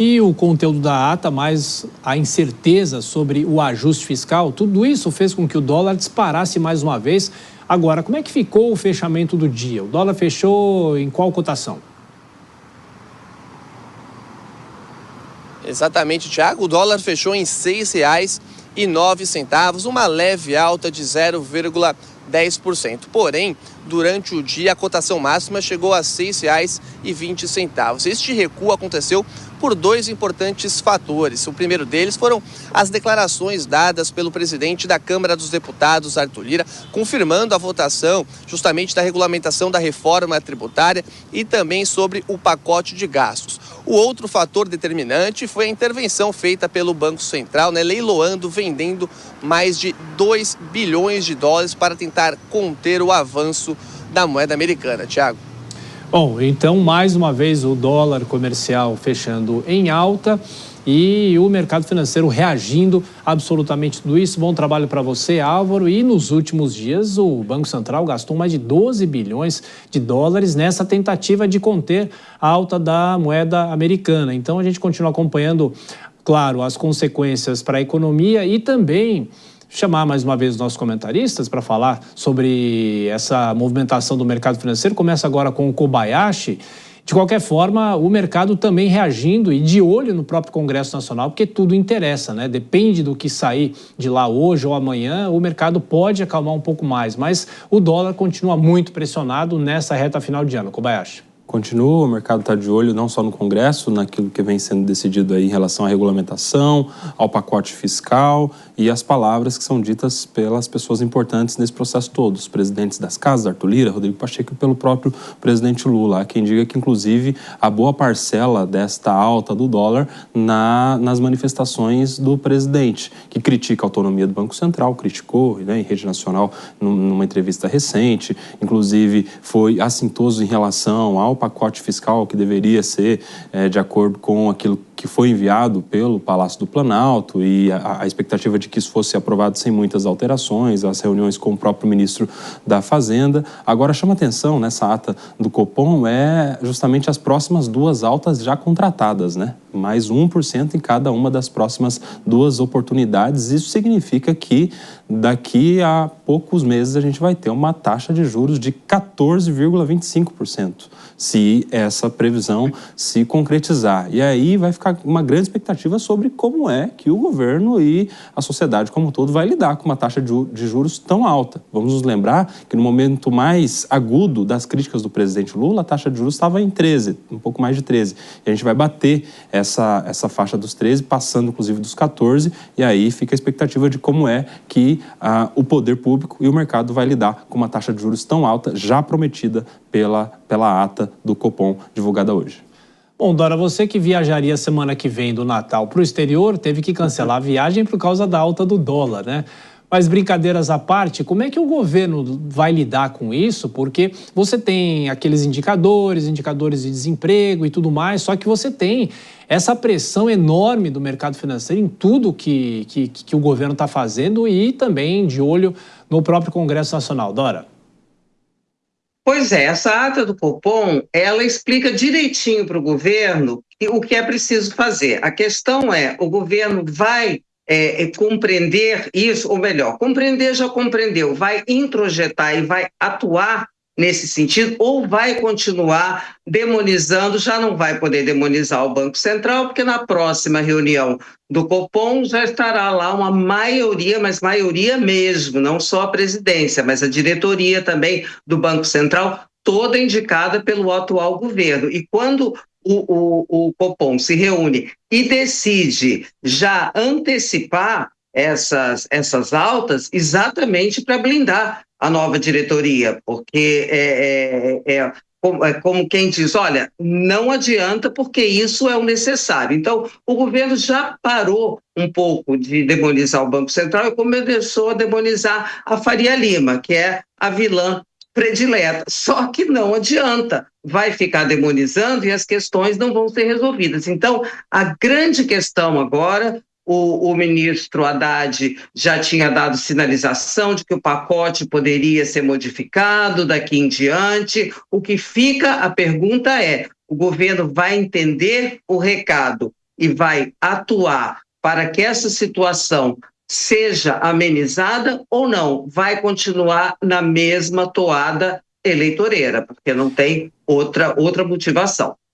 E o conteúdo da ata, mais a incerteza sobre o ajuste fiscal, tudo isso fez com que o dólar disparasse mais uma vez. Agora, como é que ficou o fechamento do dia? O dólar fechou em qual cotação? Exatamente, Thiago. O dólar fechou em R$ 6,09, uma leve alta de 0,10%. Porém, durante o dia, a cotação máxima chegou a R$ 6,20. Este recuo aconteceu por dois importantes fatores. O primeiro deles foram as declarações dadas pelo presidente da Câmara dos Deputados, Arthur Lira, confirmando a votação justamente da regulamentação da reforma tributária e também sobre o pacote de gastos. O outro fator determinante foi a intervenção feita pelo Banco Central, leiloando, vendendo mais de 2 bilhões de dólares para tentar conter o avanço da moeda americana. Thiago. Bom, então mais uma vez o dólar comercial fechando em alta e o mercado financeiro reagindo absolutamente tudo isso. Bom trabalho para você, Álvaro. E nos últimos dias o Banco Central gastou mais de 12 bilhões de dólares nessa tentativa de conter a alta da moeda americana. Então a gente continua acompanhando, claro, as consequências para a economia e também chamar mais uma vez os nossos comentaristas para falar sobre essa movimentação do mercado financeiro. Começa agora com o Kobayashi. De qualquer forma, o mercado também reagindo e de olho no próprio Congresso Nacional, porque tudo interessa, né? Depende do que sair de lá hoje ou amanhã, o mercado pode acalmar um pouco mais, mas o dólar continua muito pressionado nessa reta final de ano. Kobayashi. Continua, o mercado está de olho não só no Congresso, naquilo que vem sendo decidido aí em relação à regulamentação, ao pacote fiscal e as palavras que são ditas pelas pessoas importantes nesse processo todo, os presidentes das casas, Arthur Lira, Rodrigo Pacheco e pelo próprio presidente Lula. Há quem diga que, inclusive, a boa parcela desta alta do dólar nas manifestações do presidente, que critica a autonomia do Banco Central, criticou, em rede nacional, numa entrevista recente, inclusive foi assintoso em relação ao pacote fiscal que deveria ser de acordo com aquilo que foi enviado pelo Palácio do Planalto e a expectativa de que isso fosse aprovado sem muitas alterações, as reuniões com o próprio ministro da Fazenda. Agora chama atenção nessa ata do Copom justamente as próximas duas altas já contratadas, né? Mais 1% em cada uma das próximas duas oportunidades. Isso significa que daqui a poucos meses a gente vai ter uma taxa de juros de 14,25%, se essa previsão se concretizar. E aí vai ficar uma grande expectativa sobre como é que o governo e a sociedade como um todo vai lidar com uma taxa de juros tão alta. Vamos nos lembrar que no momento mais agudo das críticas do presidente Lula, a taxa de juros estava em 13, um pouco mais de 13. E a gente vai bater essa faixa dos 13, passando inclusive dos 14, e aí fica a expectativa de como é que o poder público e o mercado vai lidar com uma taxa de juros tão alta, já prometida pela ata do Copom divulgada hoje. Bom, Dora, você que viajaria semana que vem do Natal para o exterior, teve que cancelar a viagem por causa da alta do dólar, né? Mas brincadeiras à parte, como é que o governo vai lidar com isso? Porque você tem aqueles indicadores de desemprego e tudo mais, só que você tem essa pressão enorme do mercado financeiro em tudo que o governo está fazendo e também de olho no próprio Congresso Nacional. Dora? Pois é, essa ata do Copom, ela explica direitinho para o governo o que é preciso fazer. A questão é, o governo vai compreender isso, ou melhor, compreender já compreendeu, vai introjetar e vai atuar nesse sentido, ou vai continuar demonizando, já não vai poder demonizar o Banco Central, porque na próxima reunião do Copom já estará lá uma maioria, mas maioria mesmo, não só a presidência, mas a diretoria também do Banco Central, toda indicada pelo atual governo. E quando o Copom se reúne e decide já antecipar essas altas exatamente para blindar a nova diretoria, porque como quem diz, olha, não adianta porque isso é o necessário. Então, o governo já parou um pouco de demonizar o Banco Central e começou a demonizar a Faria Lima, que é a vilã predileta. Só que não adianta, vai ficar demonizando e as questões não vão ser resolvidas. Então, a grande questão agora, o ministro Haddad já tinha dado sinalização de que o pacote poderia ser modificado daqui em diante. O que fica, a pergunta é, o governo vai entender o recado e vai atuar para que essa situação seja amenizada ou não? Vai continuar na mesma toada eleitoreira, porque não tem outra motivação.